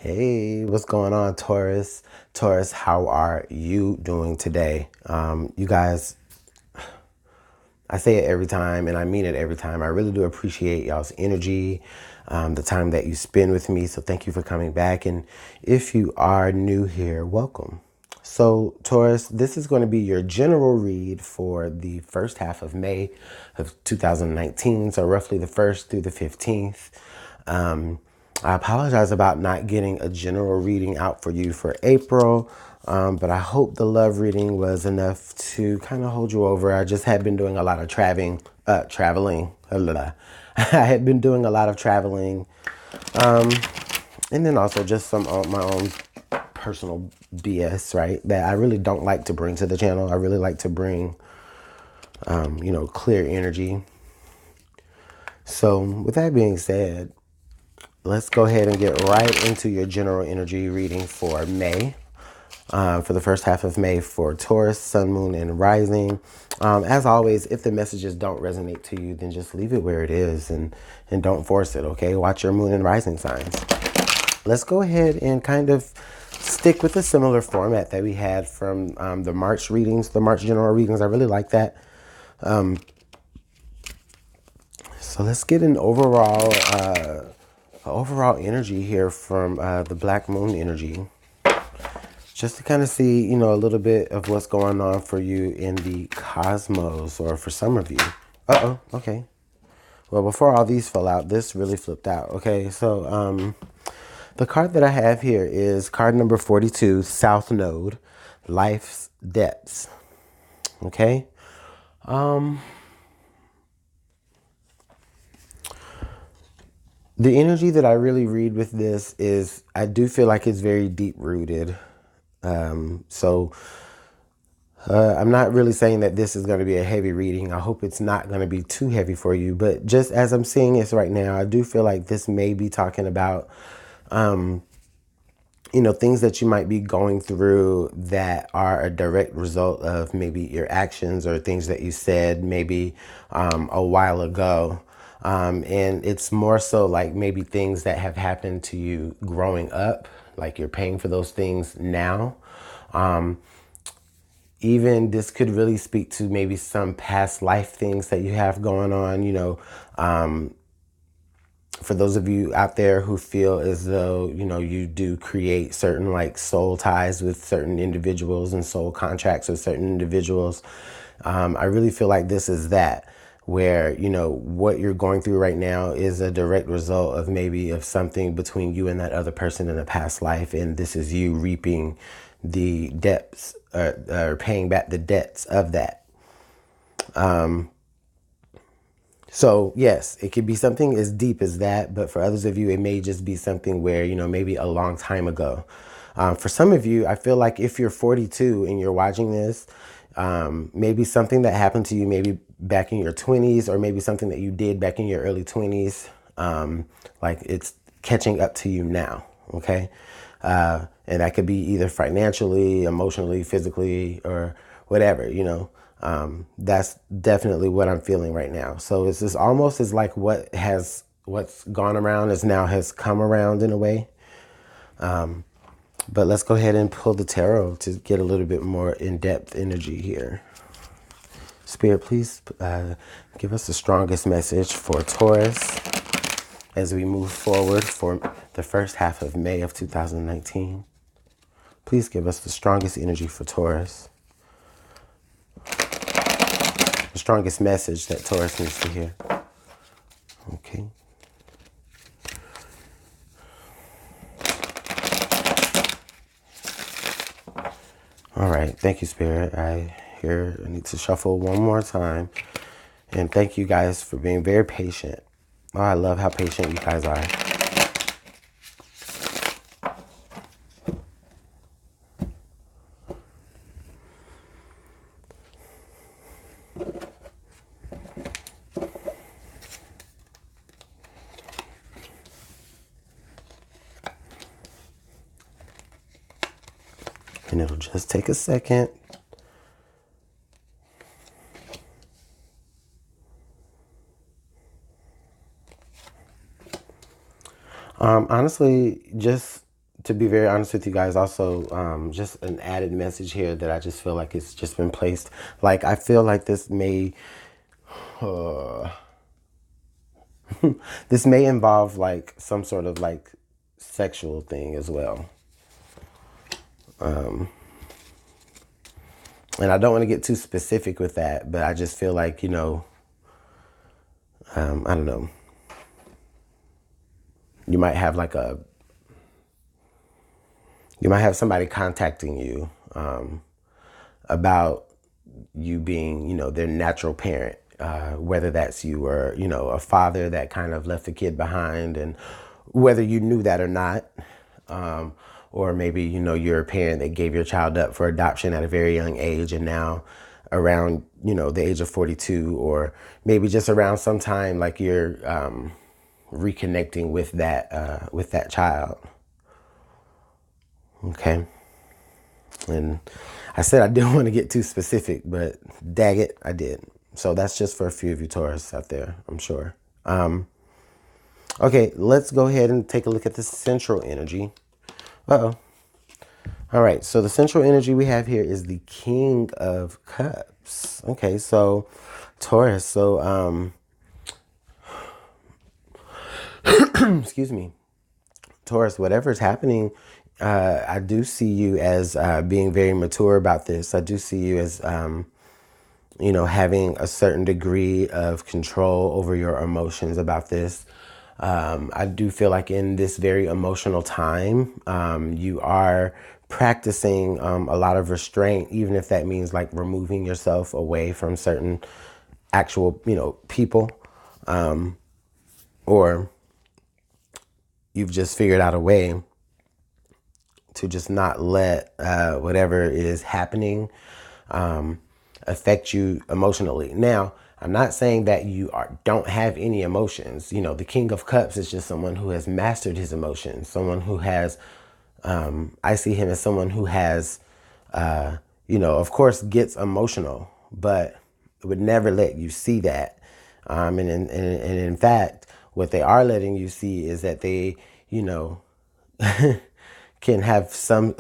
Hey, what's going on, Taurus? Taurus, how are you doing today? You guys, I say it every time and I mean it every time. I really do appreciate y'all's energy, the time that you spend with me. So thank you for coming back. And if you are new here, welcome. So Taurus, this is going to be your general read for the first half of May of 2019. So roughly the 1st through the 15th. I apologize about not getting a general reading out for you for April, but I hope the love reading was enough to kind of hold you over. I just had been doing a lot of traveling. I had been doing a lot of traveling, and then also just some of my own personal BS, right? That I really don't like to bring to the channel. I really like to bring, clear energy. So with that being said, let's go ahead and get right into your general energy reading for May. For the first half of May for Taurus, Sun, Moon, and Rising. As always, if the messages don't resonate to you, then just leave it where it is and don't force it, okay? Watch your Moon and Rising signs. Let's go ahead and kind of stick with a similar format that we had from the March readings, the March general readings. I really like that. So let's get an overall energy here from the Black Moon energy. Just to kind of see, a little bit of what's going on for you in the cosmos, or for some of you. Uh-oh, okay. Well, before all these fell out, this really flipped out. Okay, so the card that I have here is card number 42, South Node, Life's Depths. Okay. The energy that I really read with this is, I do feel like it's very deep rooted. I'm not really saying that this is going to be a heavy reading. I hope it's not going to be too heavy for you. But just as I'm seeing this right now, I do feel like this may be talking about, things that you might be going through that are a direct result of maybe your actions or things that you said maybe a while ago. And it's more so like maybe things that have happened to you growing up, like you're paying for those things now. Even this could really speak to maybe some past life things that you have going on, for those of you out there who feel as though, you do create certain like soul ties with certain individuals and soul contracts with certain individuals. I really feel like this is that, where, what you're going through right now is a direct result of maybe of something between you and that other person in a past life. And this is you reaping the depths, or paying back the debts of that. So yes, it could be something as deep as that, but for others of you, it may just be something where, maybe a long time ago. For some of you, I feel like if you're 42 and you're watching this, maybe something that happened to you maybe back in your 20s, or maybe something that you did back in your early 20s, like it's catching up to you now, okay? And that could be either financially, emotionally, physically, or whatever. That's definitely what I'm feeling right now. So it's just almost as like what's gone around is now has come around in a way. But let's go ahead and pull the tarot to get a little bit more in-depth energy here. Spirit, please give us the strongest message for Taurus as we move forward for the first half of May of 2019. Please give us the strongest energy for Taurus. The strongest message that Taurus needs to hear. Okay. All right. Thank you, Spirit. I need to shuffle one more time. And thank you guys for being very patient. Oh, I love how patient you guys are. And it'll just take a second. Honestly, just to be very honest with you guys, also just an added message here that I just feel like it's just been placed. Like, I feel like this may this may involve like some sort of like sexual thing as well. And I don't want to get too specific with that, but I just feel like, you know, I don't know. You might have like you might have somebody contacting you about you being, you know, their natural parent, whether that's you or, you know, a father that kind of left a kid behind, and whether you knew that or not, or maybe, you know, you're a parent that gave your child up for adoption at a very young age, and now around, you know, the age of 42, or maybe just around some time, like you're reconnecting with that child. Okay. And I said I didn't want to get too specific, but dag it, I did. So that's just for a few of you Taurus out there, I'm sure. Okay, let's go ahead and take a look at the central energy. Uh-oh. All right, so the central energy we have here is the King of Cups. Okay, so Taurus, so excuse me. Taurus, whatever's happening, I do see you as being very mature about this. I do see you as, you know, having a certain degree of control over your emotions about this. I do feel like in this very emotional time, you are practicing a lot of restraint, even if that means like removing yourself away from certain actual, you know, people, or you've just figured out a way to just not let whatever is happening affect you emotionally. Now, I'm not saying that you don't have any emotions. You know, the King of Cups is just someone who has mastered his emotions, someone who has, I see him as someone who has, you know, of course gets emotional, but would never let you see that. And in fact, what they are letting you see is that they, you know, can have some,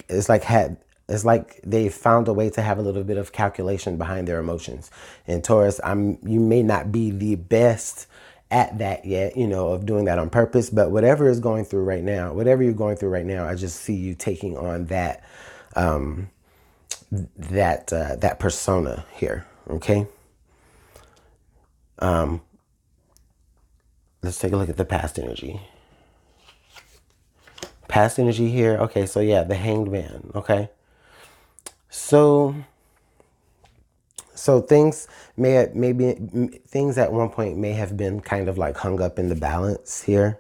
it's like they found a way to have a little bit of calculation behind their emotions. And Taurus, you may not be the best at that yet, you know, of doing that on purpose, but whatever is going through right now, whatever you're going through right now, I just see you taking on that, that persona here. Okay. Let's take a look at the past energy. Past energy here. Okay, so yeah, the Hanged Man. Okay, so things maybe things at one point may have been kind of like hung up in the balance here.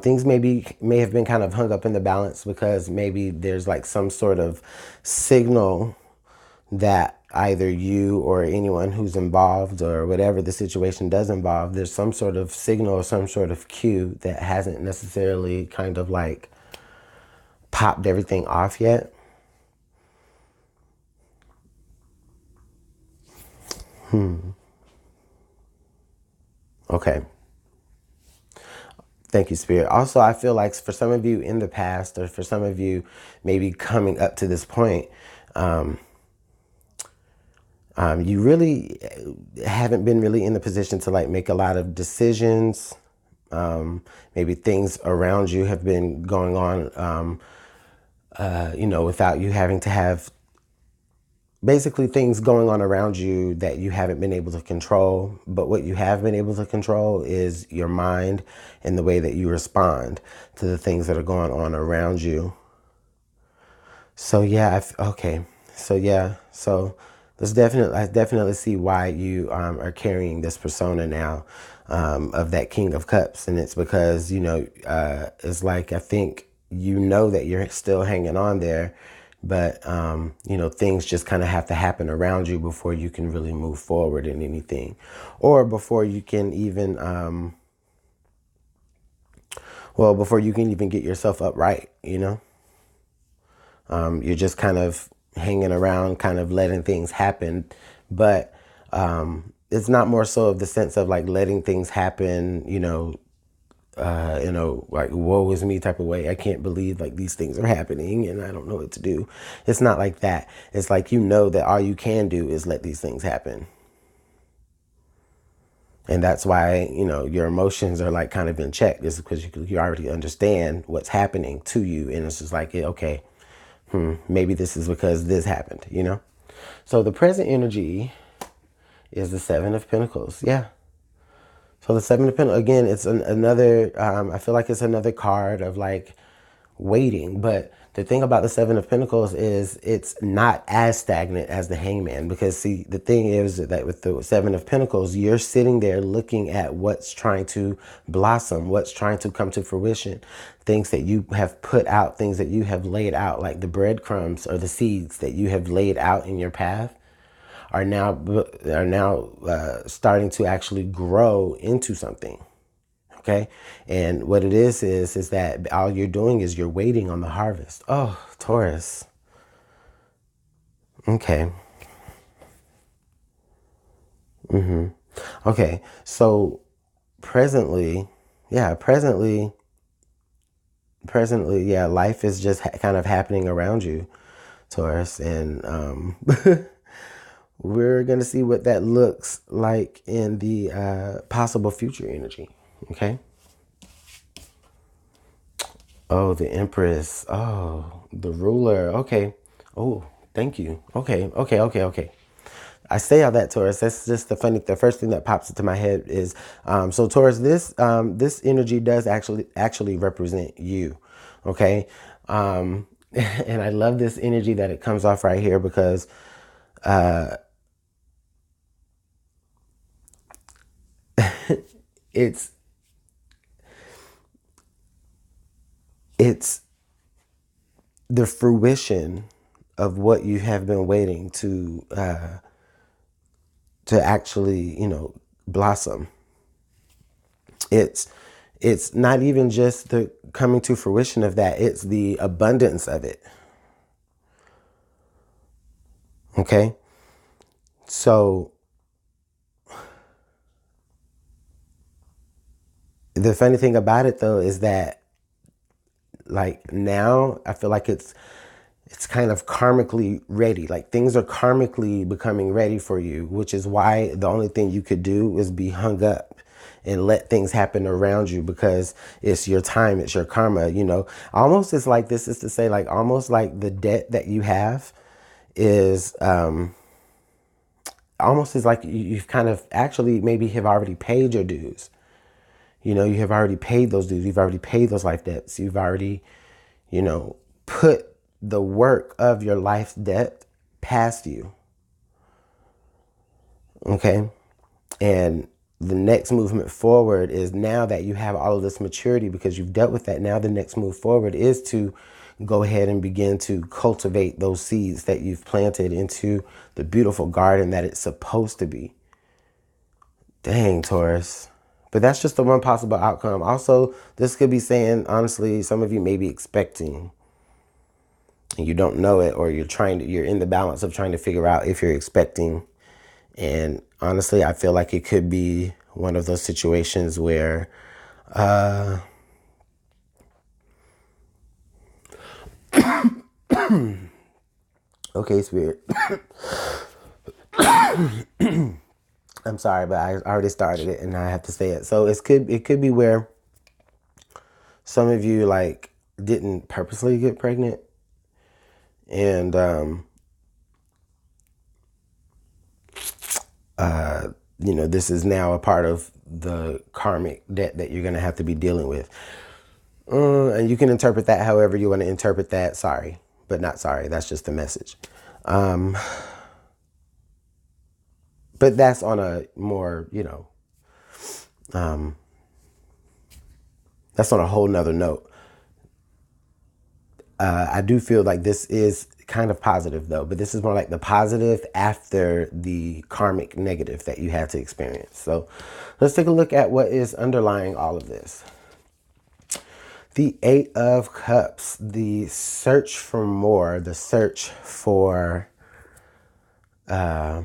Things may have been kind of hung up in the balance because maybe there's like some sort of signal that either you or anyone who's involved or whatever the situation does involve, there's some sort of signal or some sort of cue that hasn't necessarily kind of like popped everything off yet. Okay. Thank you, Spirit. Also, I feel like for some of you in the past, or for some of you maybe coming up to this point, you really haven't been really in the position to like make a lot of decisions. Maybe things around you have been going on, you know, without you having to have basically things going on around you that you haven't been able to control. But what you have been able to control is your mind and the way that you respond to the things that are going on around you. So yeah, okay. So yeah, so I definitely see why you are carrying this persona now of that King of Cups. And it's because, you know, it's like, I think you know that you're still hanging on there, but, you know, things just kind of have to happen around you before you can really move forward in anything, or before you can even, before you can even get yourself upright, you know. You're just kind of hanging around, kind of letting things happen. But it's not more so of the sense of like letting things happen, you know, in a like woe is me type of way. I can't believe like these things are happening and I don't know what to do. It's not like that. It's like, you know, that all you can do is let these things happen. And that's why, you know, your emotions are like kind of in check. It's because you already understand what's happening to you. And it's just like, okay, maybe this is because this happened, you know? So the present energy is the Seven of Pentacles. Yeah. So the Seven of Pentacles, again, it's another, I feel like it's another card of like waiting. But the thing about the Seven of Pentacles is it's not as stagnant as the Hangman. Because see, the thing is that with the Seven of Pentacles, you're sitting there looking at what's trying to blossom, what's trying to come to fruition, things that you have put out, things that you have laid out, like the breadcrumbs or the seeds that you have laid out in your path are now starting to actually grow into something. Okay. And what it is that all you're doing is you're waiting on the harvest. Oh, Taurus. Okay. Okay. So presently, yeah, yeah, life is just kind of happening around you, Taurus. And we're going to see what that looks like in the possible future energy. Okay. Oh, the Empress. Oh, the ruler. Okay. Oh, thank you. Okay. I say all that, Taurus. That's just the first thing that pops into my head is, so Taurus, this energy does actually represent you. Okay. And I love this energy that it comes off right here because, it's, it's the fruition of what you have been waiting to actually, you know, blossom. It's not even just the coming to fruition of that, it's the abundance of it. Okay? So the funny thing about it though is that like now I feel like it's kind of karmically ready. Like things are karmically becoming ready for you, which is why the only thing you could do is be hung up and let things happen around you because it's your time, it's your karma, you know. Almost it's like, this is to say like almost like the debt that you have is almost is like you've kind of actually maybe have already paid your dues. You know, you have already paid those dues. You've already paid those life debts. You've already, you know, put the work of your life's debt past you. Okay. And the next movement forward is now that you have all of this maturity because you've dealt with that. Now the next move forward is to go ahead and begin to cultivate those seeds that you've planted into the beautiful garden that it's supposed to be. Dang, Taurus. But that's just the one possible outcome. Also, this could be saying, honestly, some of you may be expecting and you don't know it, or you're in the balance of trying to figure out if you're expecting. And honestly, I feel like it could be one of those situations where, okay, Spirit, I'm sorry, but I already started it and I have to say it. So it could be where some of you like didn't purposely get pregnant, and you know, this is now a part of the karmic debt that you're going to have to be dealing with. And you can interpret that however you want to interpret that. Sorry, but not sorry. That's just the message. But that's on a more, you know, that's on a whole nother note. I do feel like this is kind of positive though, but this is more like the positive after the karmic negative that you had to experience. So let's take a look at what is underlying all of this. The Eight of Cups, the search for more, the search for the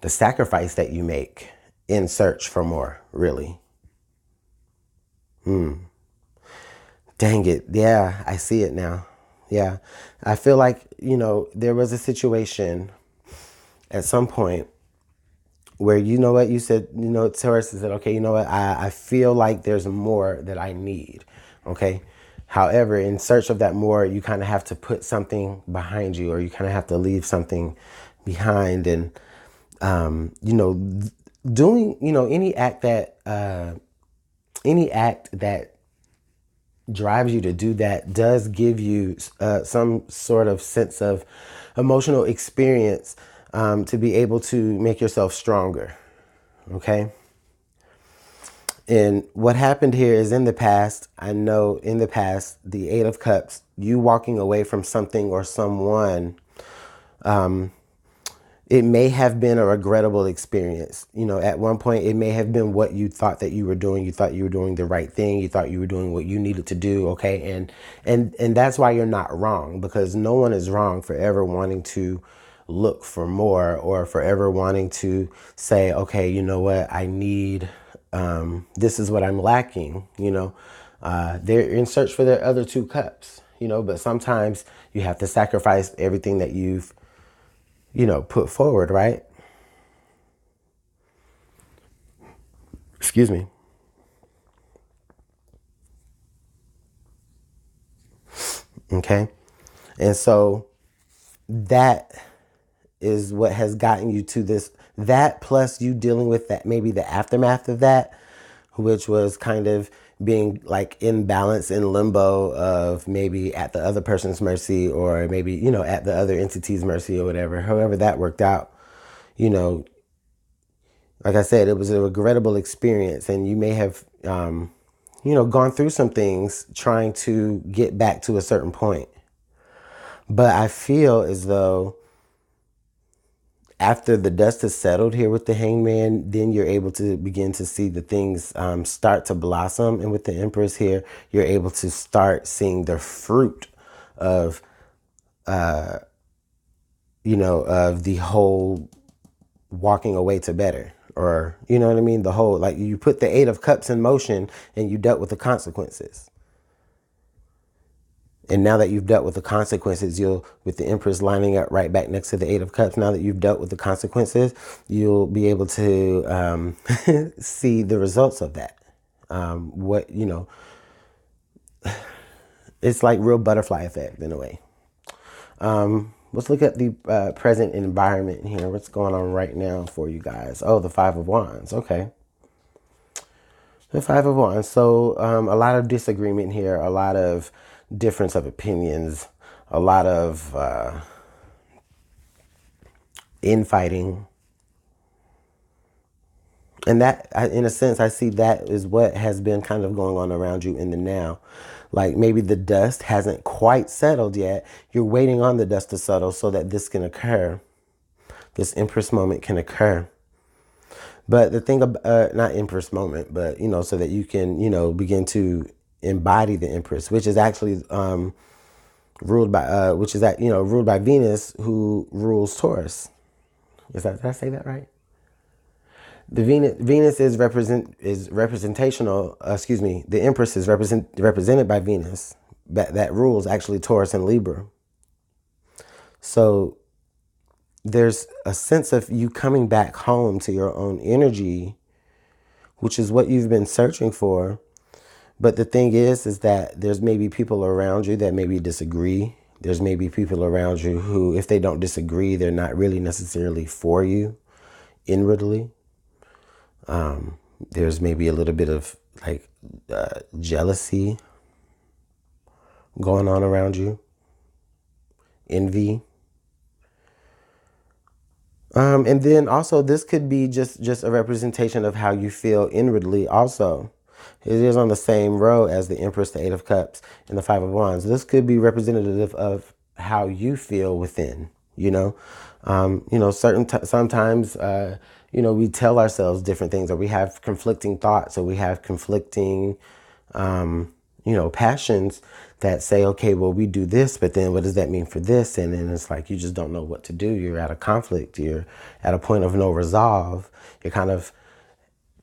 sacrifice that you make in search for more, really. Dang it. Yeah, I see it now. Yeah. I feel like, there was a situation at some point where, you know what, you said, Taurus said, okay, you know what, I feel like there's more that I need. Okay. However, in search of that more, you kind of have to put something behind you, or you kind of have to leave something behind. And, doing, any act that drives you to do that does give you some sort of sense of emotional experience, to be able to make yourself stronger. Okay. And what happened here is, in the past, I know in the past, the Eight of Cups, you walking away from something or someone, it may have been a regrettable experience. At one point, it may have been what you thought that you were doing. You thought you were doing the right thing. You thought you were doing what you needed to do. Okay. And that's why you're not wrong, because no one is wrong for ever wanting to look for more, or forever wanting to say, okay, you know what, I need, this is what I'm lacking. They're in search for their other two cups, but sometimes you have to sacrifice everything that you've, put forward, right? Excuse me. Okay. And so that is what has gotten you to this, that plus you dealing with that, maybe the aftermath of that, which was kind of being like in balance, in limbo of maybe at the other person's mercy, or maybe, at the other entity's mercy, or whatever, however that worked out. Like I said, it was a regrettable experience, and you may have, gone through some things trying to get back to a certain point. But I feel as though after the dust has settled here with the Hangman, then you're able to begin to see the things start to blossom. And with the Empress here, you're able to start seeing the fruit of, of the whole walking away to better. Or, you know what I mean? The whole, like, you put the Eight of Cups in motion and you dealt with the consequences. And now that you've dealt with the consequences, with the Empress lining up right back next to the Eight of Cups, now that you've dealt with the consequences, you'll be able to see the results of that. It's like real butterfly effect in a way. Let's look at the present environment here. What's going on right now for you guys? Oh, the Five of Wands. Okay. The Five of Wands. So a lot of disagreement here, a lot of difference of opinions, a lot of infighting. And that, in a sense, I see that is what has been kind of going on around you in the now. Like maybe the dust hasn't quite settled yet. You're waiting on the dust to settle so that this can occur. This Empress moment can occur. But the thing about, not Empress moment, but, so that you can, begin to embody the Empress, which is actually ruled by, ruled by Venus, who rules Taurus. Did I say that right? The Venus is representational. The Empress is represented by Venus, that rules actually Taurus and Libra. So there's a sense of you coming back home to your own energy, which is what you've been searching for. But the thing is that there's maybe people around you that maybe disagree. There's maybe people around you who, if they don't disagree, they're not really necessarily for you inwardly. There's maybe a little bit of like jealousy going on around you, envy. And then also this could be just a representation of how you feel inwardly also. It is on the same row as the Empress, the Eight of Cups, and the Five of Wands. This could be representative of how you feel within, sometimes, we tell ourselves different things, or we have conflicting thoughts, or we have conflicting, passions that say, okay, well, we do this, but then what does that mean for this? And then it's like, you just don't know what to do. You're at a conflict. You're at a point of no resolve. You're kind of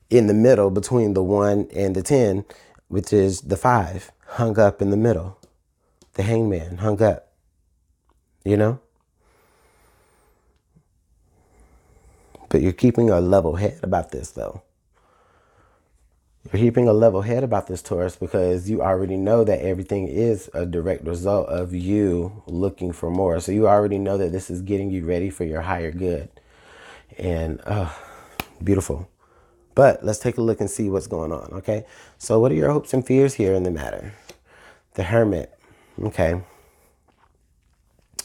in the middle between the 1 and the 10, which is the 5, hung up in the middle. The Hangman, hung up, you know? But you're keeping a level head about this, though. You're keeping a level head about this, Taurus, because you already know that everything is a direct result of you looking for more. So you already know that this is getting you ready for your higher good. And beautiful. But let's take a look and see what's going on, okay? So what are your hopes and fears here in the matter? The Hermit, okay.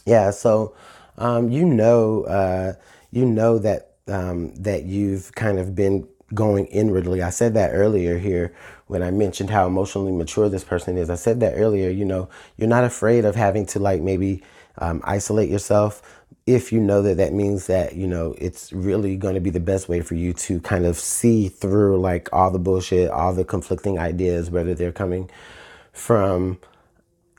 Yeah, so you know that that you've kind of been going inwardly. I said that earlier here when I mentioned how emotionally mature this person is. I said that earlier, you know, you're not afraid of having to like maybe isolate yourself if you know that that means that, you know, it's really going to be the best way for you to kind of see through like all the bullshit, all the conflicting ideas, whether they're coming from,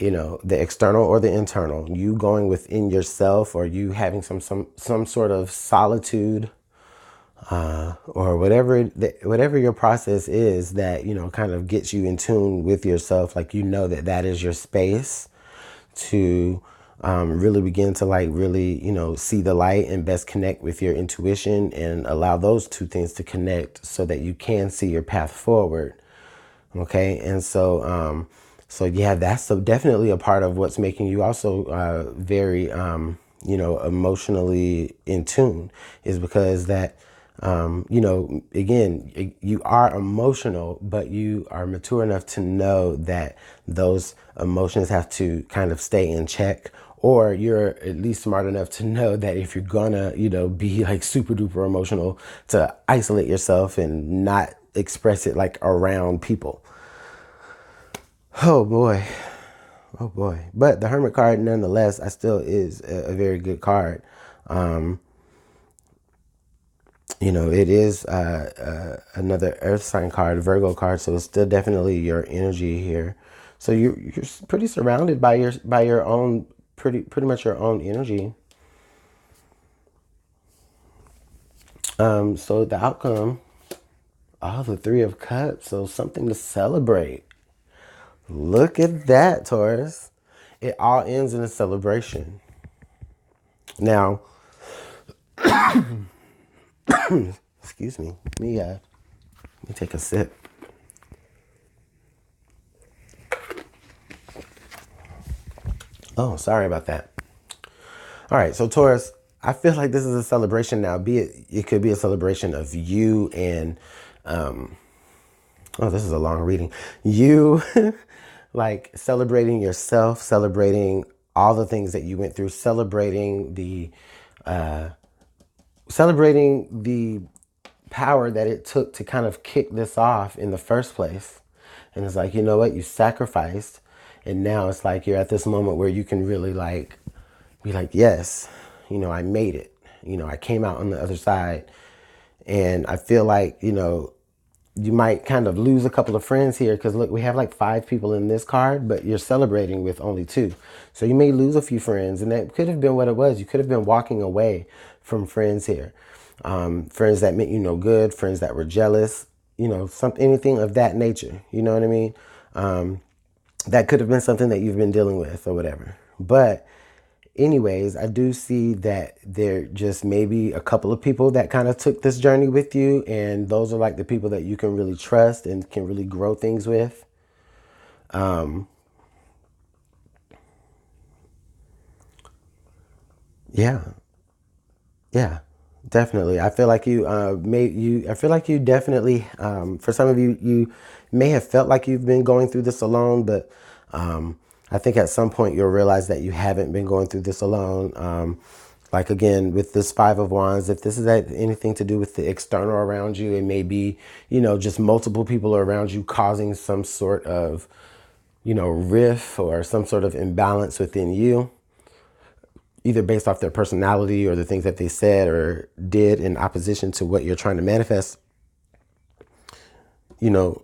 you know, the external or the internal, you going within yourself, or you having some sort of solitude, or whatever your process is that, you know, kind of gets you in tune with yourself. Like, you know, that that is your space to really begin to like really, you know, see the light and best connect with your intuition and allow those two things to connect so that you can see your path forward. Okay. And so, so yeah, that's so definitely a part of what's making you also very, you know, emotionally in tune, is because that, you know, again, you are emotional, but you are mature enough to know that those emotions have to kind of stay in check. Or you're at least smart enough to know that if you're gonna, you know, be like super duper emotional, to isolate yourself and not express it like around people. Oh boy. Oh boy. But the Hermit card, nonetheless, I still is a very good card. You know, it is another earth sign card, Virgo card. So it's still definitely your energy here. So you're pretty surrounded by your own, pretty much your own energy. So the outcome, the 3 of Cups. So something to celebrate. Look at that, Taurus. It all ends in a celebration. Now, excuse me. Let me take a sip. Oh, sorry about that. All right, so Taurus, I feel like this is a celebration now. It could be a celebration of you and, this is a long reading. You, like celebrating yourself, celebrating all the things that you went through, celebrating the power that it took to kind of kick this off in the first place. And it's like, you know what, you sacrificed, and now it's like you're at this moment where you can really like be like, yes, you know, I made it. You know, I came out on the other side. And I feel like, you know, you might kind of lose a couple of friends here, because look, we have like 5 people in this card, but you're celebrating with only 2. So you may lose a few friends, and that could have been what it was. You could have been walking away from friends here. Friends that meant you no good, friends that were jealous, you know, anything of that nature. You know what I mean? That could have been something that you've been dealing with or whatever. But anyways, I do see that there just maybe a couple of people that kind of took this journey with you, and those are like the people that you can really trust and can really grow things with. Yeah, yeah, definitely. I feel like I feel like you definitely, for some of you, you may have felt like you've been going through this alone, but I think at some point you'll realize that you haven't been going through this alone. Like again, with this 5 of Wands, if this is anything to do with the external around you, it may be, you know, just multiple people around you causing some sort of, you know, rift or some sort of imbalance within you, either based off their personality or the things that they said or did in opposition to what you're trying to manifest. You know,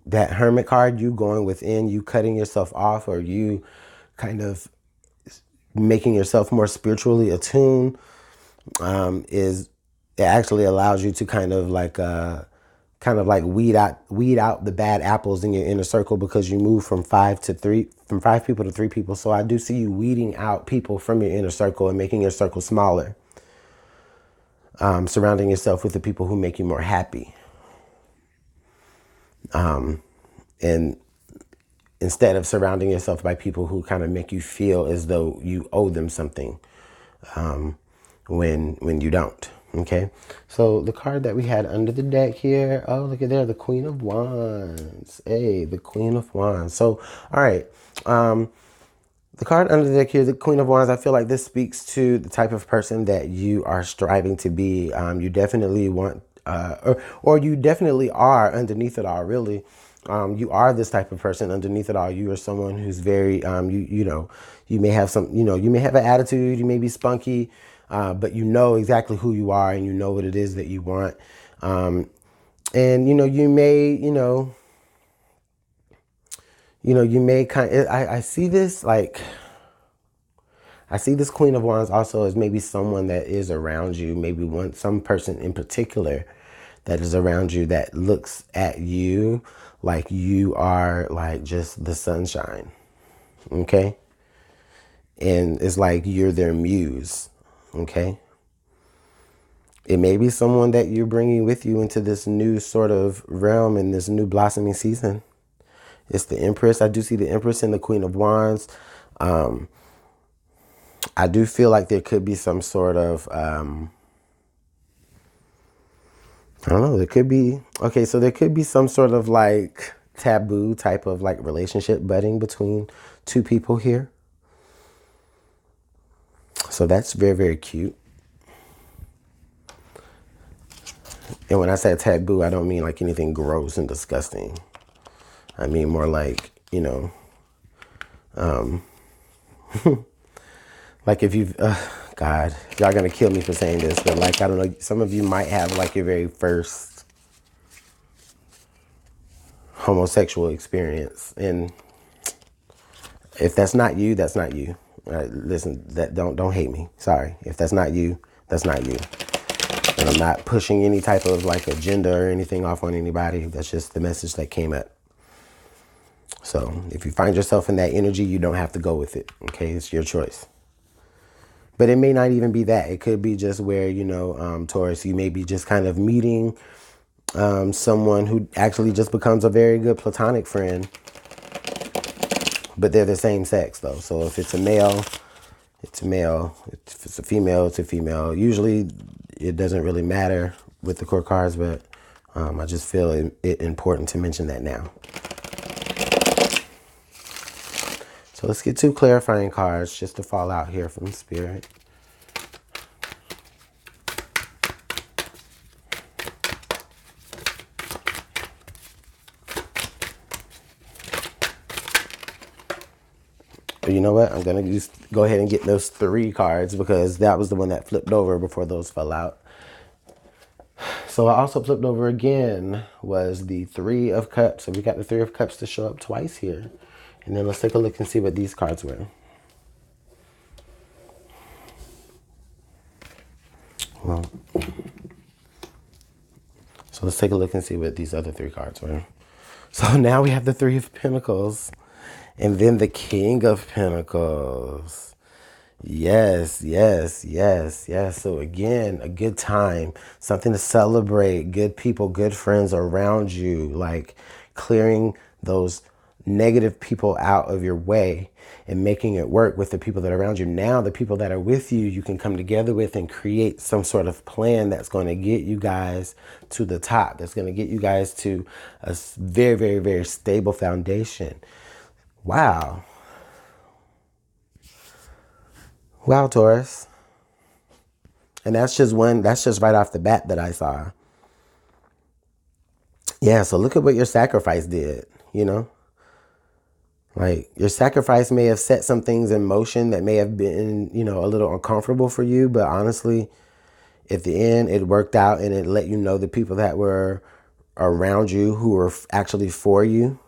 that Hermit card, you going within, you cutting yourself off, or you kind of making yourself more spiritually attuned, is it actually allows you to kind of like kind of like weed out the bad apples in your inner circle, because you move from 5 people to 3 people. So I do see you weeding out people from your inner circle and making your circle smaller. Surrounding yourself with the people who make you more happy. And instead of surrounding yourself by people who kind of make you feel as though you owe them something, when you don't. Okay, so the card that we had under the deck here, oh, look at there, the Queen of Wands. Hey, the Queen of Wands. So, all right, the card under the deck here, the Queen of Wands, I feel like this speaks to the type of person that you are striving to be. You definitely want, or you definitely are underneath it all, really. You are this type of person underneath it all. You are someone who's very, you may have some, you may have an attitude, you may be spunky, but you know exactly who you are and you know what it is that you want. And, you may, you may kind of, I see this, like, I see this Queen of Wands also as maybe someone that is around you, maybe some person in particular that is around you that looks at you like you are like just the sunshine, okay? And it's like you're their muse, okay? It may be someone that you're bringing with you into this new sort of realm and this new blossoming season. It's the Empress. I do see the Empress and the Queen of Wands. I do feel like there could be some sort of, I don't know, there could be, okay, so there could be some sort of like taboo type of like relationship budding between 2 people here. So that's very, very cute. And when I say taboo, I don't mean like anything gross and disgusting. I mean more like, like if you've, God, y'all gonna kill me for saying this, but like, I don't know, some of you might have like your very first homosexual experience. And if that's not you, that's not you. Listen, don't hate me. Sorry. If that's not you, that's not you. And I'm not pushing any type of like agenda or anything off on anybody. That's just the message that came up. So if you find yourself in that energy, you don't have to go with it. Okay, it's your choice. But it may not even be that. It could be just where, Taurus, you may be just kind of meeting someone who actually just becomes a very good platonic friend. But they're the same sex, though. So if it's a male, it's a male. If it's a female, it's a female. Usually it doesn't really matter with the court cards, but I just feel it important to mention that now. So let's get 2 clarifying cards just to fall out here from Spirit. You know what? I'm going to just go ahead and get those 3 cards because that was the one that flipped over before those fell out. So I also flipped over again was the 3 of Cups. So we got the 3 of Cups to show up twice here. And then let's take a look and see what these cards were. Well, so let's take a look and see what these other 3 cards were. So now we have the 3 of Pentacles and then the King of Pentacles. Yes. So again, a good time, something to celebrate, good people, good friends around you, like clearing those negative people out of your way and making it work with the people that are around you. Now the people that are with you, you can come together with and create some sort of plan that's going to get you guys to the top. That's going to get you guys to a very, very, very stable foundation. Wow. Wow, Taurus. And that's just right off the bat that I saw. Yeah, so look at what your sacrifice did, Like your sacrifice may have set some things in motion that may have been, a little uncomfortable for you. But honestly, at the end, it worked out and it let you know the people that were around you who were actually for you.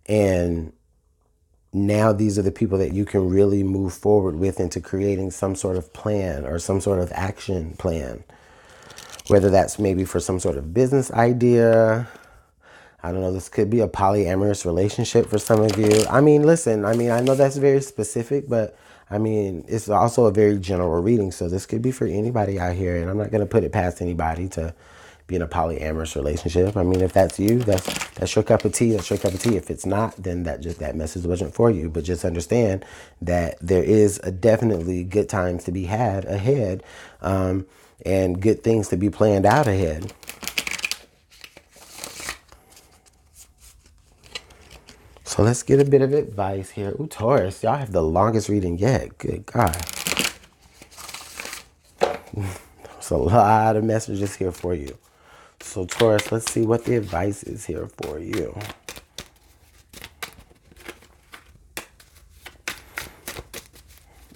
And now these are the people that you can really move forward with into creating some sort of plan or some sort of action plan. whether that's maybe for some sort of business idea. I don't know, this could be a polyamorous relationship for some of you. I mean, listen, I mean, I know that's very specific, but I mean, it's also a very general reading. So this could be for anybody out here. And I'm not going to put it past anybody to be in a polyamorous relationship. I mean, if that's you, that's your cup of tea. That's your cup of tea. If it's not, then that message wasn't for you. But just understand that there is definitely good times to be had ahead, and good things to be planned out ahead. So let's get a bit of advice here. Ooh, Taurus, y'all have the longest reading yet. Good God. There's a lot of messages here for you. So Taurus, let's see what the advice is here for you.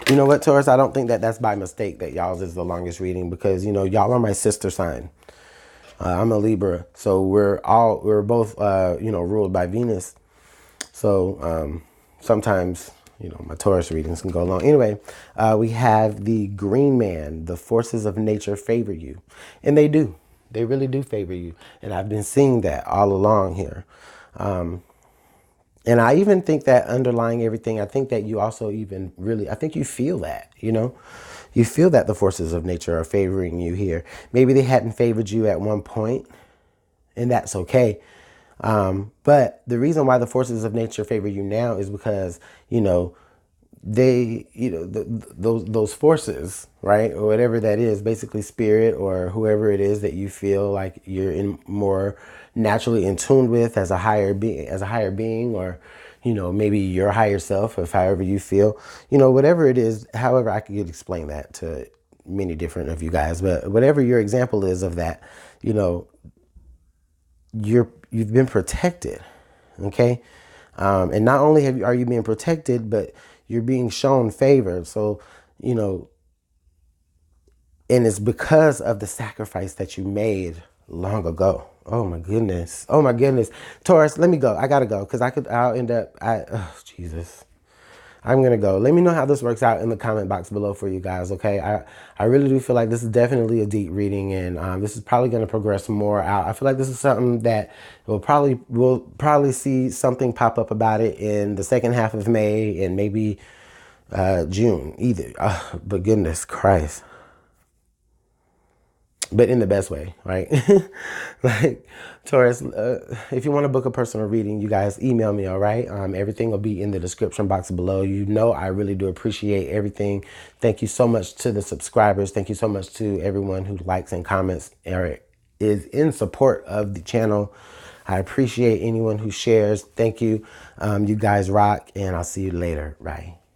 You know what, Taurus? I don't think that's by mistake that y'all's is the longest reading, because, you know, y'all are my sister sign. I'm a Libra. So we're both, you know, ruled by Venus. So sometimes, you know, my Taurus readings can go long. Anyway, we have the green man. The forces of nature favor you. And they do. They really do favor you. And I've been seeing that all along here. And I even think that underlying everything, I think that you also even really, I think you feel that, you know. You feel that the forces of nature are favoring you here. Maybe they hadn't favored you at one point, and that's okay. But the reason why the forces of nature favor you now is because, you know, those forces, right, or whatever that is, basically spirit or whoever it is that you feel like you're in more naturally in tune with as a higher being, or, you know, maybe your higher self, if however you feel, you know, whatever it is, however I could explain that to many different of you guys, but whatever your example is of that, you know, you've been protected, okay? And not only are you being protected, but you're being shown favor. So, you know, and it's because of the sacrifice that you made long ago. Oh my goodness. Oh my goodness. Taurus, let me go. I gotta go, because I'll end up, oh Jesus. I'm going to go. Let me know how this works out in the comment box below for you guys, okay? I really do feel like this is definitely a deep reading, and this is probably going to progress more out. I feel like this is something that we'll probably see something pop up about it in the second half of May and maybe June either. But goodness Christ. But in the best way, right? Like, Taurus, if you want to book a personal reading, you guys email me, all right? Everything will be in the description box below. You know, I really do appreciate everything. Thank you so much to the subscribers. Thank you so much to everyone who likes and comments or is in support of the channel. I appreciate anyone who shares. Thank you. You guys rock, and I'll see you later. Bye.